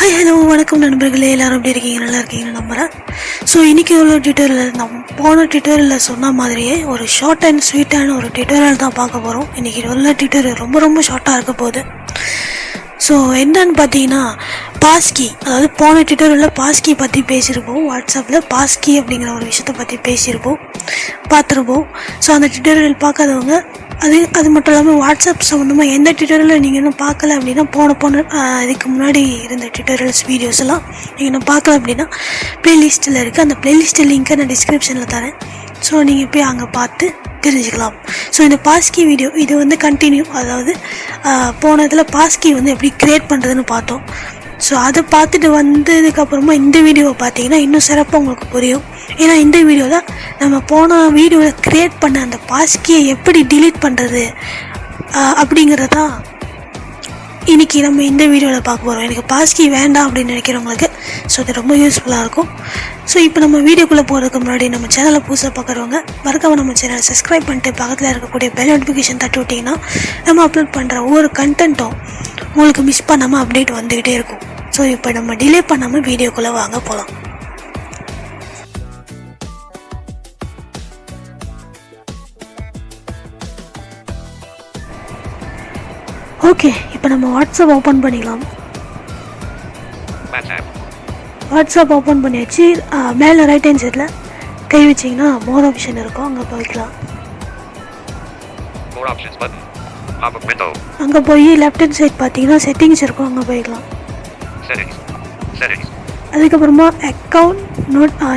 Hi hello வணக்கம் நண்பர்களே, எல்லோரும் எப்படி இருக்கீங்க? நல்லா இருக்கீங்கன்னு நம்புகிறேன். ஸோ இன்றைக்கி உள்ள டியூட்டோரியல் நம்ம போன டியூட்டோரியலில் சொன்ன மாதிரியே ஒரு ஷார்ட் அண்ட் ஸ்வீட்டான ஒரு டியூட்டோரியல் தான் பார்க்க போகிறோம். இன்றைக்கி உள்ள டியூட்டோரியல் ரொம்ப ஷார்ட்டாக இருக்க போகுது. ஸோ என்னன்னு பார்த்தீங்கன்னா, பாஸ்கி, அதாவது போன டியூட்டோரியலில் பாஸ்கி பற்றி பேசியிருப்போம். வாட்ஸ்அப்பில் பாஸ்கி அப்படிங்கிற ஒரு விஷயத்தை பற்றி பார்த்துருப்போம். ஸோ அந்த டியூட்டோரியல் பார்க்காதவங்க அது மட்டும் இல்லாமல் வாட்ஸ்அப் சம்மந்தமாக எந்த டியூட்டோரியலில் நீங்கள் இன்னும் பார்க்கல அப்படின்னா போன இதுக்கு முன்னாடி இருந்த டியூட்டோரியல்ஸ் வீடியோஸ் எல்லாம் நீங்கள் இன்னும் பார்க்கல அப்படின்னா ப்ளேலிஸ்ட்டில் இருக்குது. அந்த ப்ளேலிஸ்ட்டு லிங்க்கை நான் டிஸ்கிரிப்ஷனில் தரேன். ஸோ நீங்கள் போய் அங்கே பார்த்து தெரிஞ்சுக்கலாம். ஸோ இந்த பாஸ்கி வீடியோ இது வந்து கண்டினியூ, அதாவது போன இதில் பாஸ்கி வந்து எப்படி க்ரியேட் பண்ணுறதுன்னு பார்த்தோம். ஸோ அதை பார்த்துட்டு வந்ததுக்கப்புறமா இந்த வீடியோவை பார்த்தீங்கன்னா இன்னும் சிறப்பாக உங்களுக்கு புரியும். ஏன்னா இந்த வீடியோவில் நம்ம போன வீடியோவில் க்ரியேட் பண்ண அந்த பாஸ்கியை எப்படி டிலீட் பண்ணுறது அப்படிங்கிறதான் இன்றைக்கி நம்ம இந்த வீடியோவில் பார்க்க போகிறோம். எனக்கு பாஸ்கி வேண்டாம் அப்படின்னு நினைக்கிறவங்களுக்கு ஸோ அது ரொம்ப யூஸ்ஃபுல்லாக இருக்கும். ஸோ இப்போ நம்ம வீடியோக்குள்ளே போகிறதுக்கு முன்னாடி நம்ம சேனலை புதுசாக பார்க்குறவங்க மறக்காம நம்ம சேனலை சப்ஸ்கிரைப் பண்ணிட்டு பக்கத்தில் இருக்கக்கூடிய பெல் நோட்டிஃபிகேஷன் தட்டி விட்டிங்கன்னா நம்ம அப்லோட் பண்ணுற ஒவ்வொரு கண்டென்ட்டும் உங்களுக்கு மிஸ் பண்ணாமல் அப்டேட் வந்துக்கிட்டே இருக்கும். ஸோ இப்போ நம்ம டிலே பண்ணாமல் வீடியோக்குள்ளே வாங்க போகலாம். ஓகே, இப்போ நம்ம வாட்ஸ்அப் ஓப்பன் பண்ணிக்கலாம். வாட்ஸ்அப் ஓப்பன் பண்ணியாச்சு. மேலே ரைட் ஹேண்ட் சைடில் கை வச்சிங்கன்னா மோர் ஆப்ஷன் இருக்கும், அங்கே போய்க்கலாம். அங்கே போய் லெஃப்ட் ஹேண்ட் சைட் பார்த்தீங்கன்னா செட்டிங்ஸ் இருக்கும், அங்கே போய்க்கலாம். அதுக்கப்புறமா அக்கௌண்ட்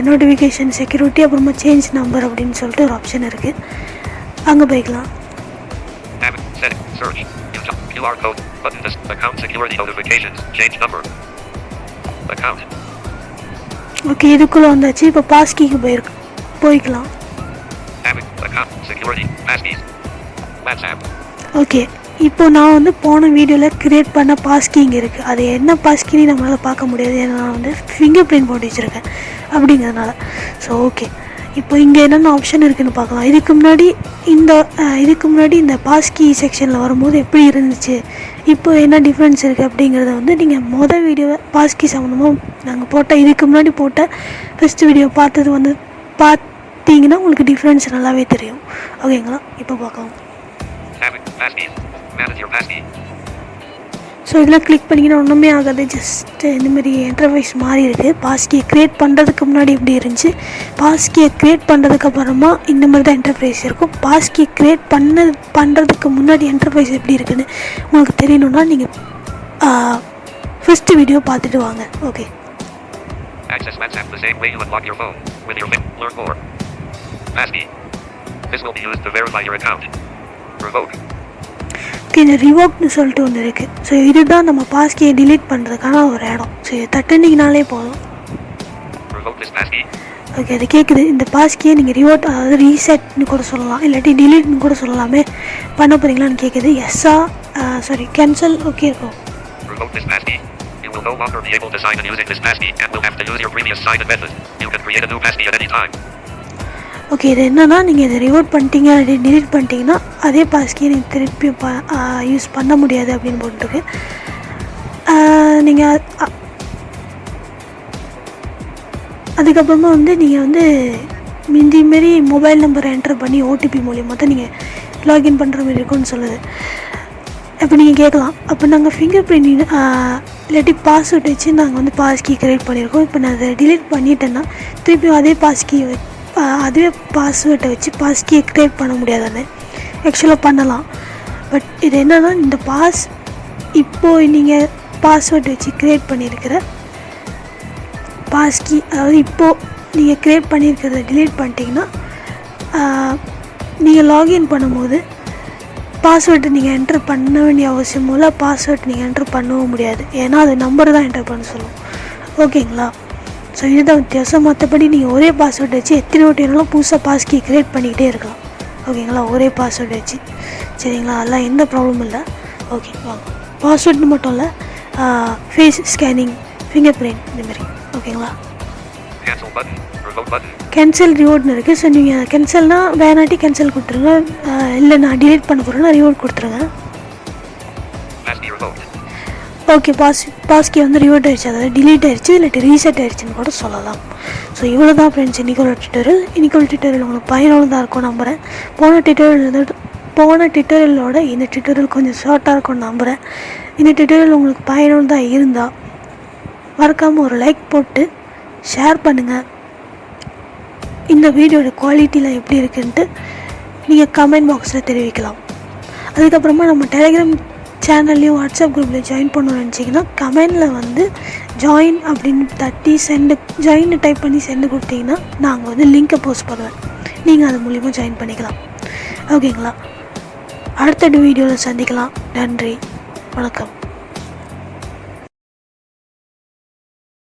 நோட்டிஃபிகேஷன் செக்யூரிட்டி, அப்புறமா சேஞ்ச் நம்பர் அப்படின்னு சொல்லிட்டு ஒரு ஆப்ஷன் இருக்குது, அங்கே போய்க்கலாம். QR code button, this account security notifications, change number account. Okay, இதுக்குள்ள வந்தாச்சு. இப்போ பாஸ்கிக்கு போய்க்கலாம். account security passkey WhatsApp. Okay, இப்போ நான் வந்து போன வீடியோவில் க்ரியேட் பண்ண பாஸ்கி இங்கே இருக்குது. அது என்ன பாஸ்கின்னு நம்மளால் பார்க்க முடியாது, ஏன்னா நான் வந்து ஃபிங்கர் பிரிண்ட் போட்டு வச்சுருக்கேன் அப்படிங்கிறதுனால. ஸோ ஓகே, இப்போ இங்கே என்னென்ன ஆப்ஷன் இருக்குதுன்னு பார்க்கலாம். இதுக்கு முன்னாடி இந்த பாஸ்கி செக்ஷனில் வரும்போது எப்படி இருந்துச்சு, இப்போ என்ன டிஃப்ரென்ஸ் இருக்குது அப்படிங்கிறத வந்து நீங்கள் வீடியோவை பாஸ்கி சம்மந்தமாக இதுக்கு முன்னாடி போட்ட ஃபஸ்ட் வீடியோ பார்த்தீங்கன்னா உங்களுக்கு டிஃப்ரென்ஸ் நல்லாவே தெரியும். ஓகேங்களா, இப்போ பார்க்கலாம். ஸோ இதெல்லாம் கிளிக் பண்ணிங்கன்னா ஒன்றுமே ஆகாது, ஜஸ்ட் இந்தமாரி இன்டர்ஃபேஸ் மாதிரி இருக்குது. பாஸ்கியை க்ரியேட் பண்ணுறதுக்கு முன்னாடி இப்படி இருந்துச்சு, பாஸ்கியை க்ரியேட் பண்ணுறதுக்கப்புறமா இந்த மாதிரி தான் இன்டர்ஃபேஸ் இருக்கும். பாஸ்கியை க்ரியேட் பண்ணுறதுக்கு முன்னாடி இன்டர்ஃபேஸ் எப்படி இருக்குதுன்னு உங்களுக்கு தெரியணுன்னா நீங்கள் ஃபஸ்ட்டு வீடியோ பார்த்துட்டு வாங்க. Okay, access WhatsApp the same way you unlock your phone with your learn more passkey. This will be used to verify your account. Revoke. இந்த ரிவோக்னு சொல்லிட்டு ஒன்று இருக்குது. ஸோ இதுதான் நம்ம பாஸ்கியை டிலீட் பண்ணுறதுக்கான ஒரு இடம். ஸோ இதை தட்டுனீங்கனாலே போதும். ஓகே, அது கேட்குது. இந்த பாஸ்கியை நீங்கள் ரிவோட், அதாவது ரீசெட்னு கூட சொல்லலாம், இல்லாட்டி டிலீட்னு கூட சொல்லலாமே, பண்ண போகிறீங்களான்னு கேட்குது. கேன்சல். ஓகே இருக்கும். ஓகே, இது என்னன்னா நீங்கள் இதை ரிவோட் பண்ணிட்டீங்க அப்படி டிலீட் பண்ணிட்டீங்கன்னா அதே பாஸ்கியை நீங்கள் திருப்பி யூஸ் பண்ண முடியாது அப்படின்னு போட்டுருக்கு. நீங்கள் அதுக்கப்புறமா வந்து நீங்கள் வந்து மாரி மொபைல் நம்பரை என்டர் பண்ணி ஓடிபி மூலியமாக தான் நீங்கள் லாகின் பண்ணுற மாதிரி இருக்கும்னு சொல்லுது. இப்போ நீங்கள் கேட்கலாம், அப்போ நாங்கள் ஃபிங்கர் பிரிண்ட் இல்லாட்டி பாஸ்வேர்ட் வச்சு நாங்கள் வந்து பாஸ்கி க்ரியேட் பண்ணியிருக்கோம், இப்போ நான் அதை டிலீட் பண்ணிட்டேன்னா திருப்பி அதே பாஸ்வேர்டை வச்சு பாஸ்கியை க்ரியேட் பண்ண முடியாதானே? ஆக்சுவலாக பண்ணலாம். பட் இது என்னன்னா, இந்த இப்போது நீங்கள் பாஸ்வேர்டு வச்சு க்ரியேட் பண்ணியிருக்கிற பாஸ்கி, அதாவது இப்போது நீங்கள் க்ரியேட் பண்ணியிருக்கிறத டிலீட் பண்ணிட்டீங்கன்னா நீங்கள் லாகின் பண்ணும்போது பாஸ்வேர்டு நீங்கள் என்ட்ரு பண்ண வேண்டிய அவசியமும் இல்லை, பாஸ்வேர்டு நீங்கள் என்ட்ரு பண்ணவும் முடியாது, ஏன்னா அது நம்பர் தான் என்ட்ரு பண்ண சொல்லும். ஓகேங்களா, ஸோ இதுதான் வித்தியாசம். மற்றபடி நீங்கள் ஒரே பாஸ்வேர்டு வச்சு எத்தனை வாட்டினாலும் புதுசாக பாஸ்கி க்ரியேட் பண்ணிக்கிட்டே இருக்கலாம். ஓகேங்களா, ஒரே பாஸ்வேர்டு வச்சு. சரிங்களா, அதெல்லாம் எந்த ப்ராப்ளமும் இல்லை. ஓகே வாங்க, பாஸ்வேர்டு மட்டும் இல்லை, ஃபேஸ் ஸ்கேனிங், ஃபிங்கர் பிரிண்ட், இந்தமாரி. ஓகேங்களா, கேன்சல் ரிவோர்ட்னு இருக்குது. ஸோ நீங்கள் கேன்சல்னால் வேணாட்டி கேன்சல் கொடுத்துருங்க, இல்லை நான் டிலீட் பண்ண போகிறேன்னா ரிவோர்ட் கொடுத்துருங்க. ஓகே பாஸ்கி வந்து ரிவர்ட் ஆயிடுச்சு, அதாவது டிலீட் ஆயிடுச்சு இல்லாட்டி ரீசெட் ஆயிடுச்சுன்னு கூட சொல்லலாம். ஸோ இவ்வளோ தான் ஃப்ரெண்ட்ஸ் இன்றைக்கோட டியூட்டோரியல் உங்களுக்கு பயனுள்ளதாக இருக்கும் நம்புகிறேன். போன டியூட்டோரியலோட இந்த டியூட்டோரியல் கொஞ்சம் ஷார்ட்டாக இருக்கும்னு நம்புகிறேன். இந்த டியூட்டோரியல் உங்களுக்கு பயனுள்ளதாக இருந்தால் மறக்காமல் ஒரு லைக் போட்டு ஷேர் பண்ணுங்கள். இந்த வீடியோட குவாலிட்டியில் எப்படி இருக்குன்ட்டு நீங்கள் கமெண்ட் பாக்ஸில் தெரிவிக்கலாம். அதுக்கப்புறமா நம்ம டெலிகிராம் சேனல்லையும் வாட்ஸ்அப் குரூப்லேயும் ஜாயின் பண்ணணும்னு நினச்சிங்கன்னா கமெண்டில் வந்து ஜாயின் அப்படின்னு தட்டி ஜாயின் டைப் பண்ணி சென்ட் கொடுத்தீங்கன்னா நாங்கள் வந்து லிங்க்கை போஸ்ட் பண்ணுவேன், நீங்கள் அது மூலிமா ஜாயின் பண்ணிக்கலாம். ஓகேங்களா? அடுத்த வீடியோவில் சந்திக்கலாம். நன்றி, வணக்கம்.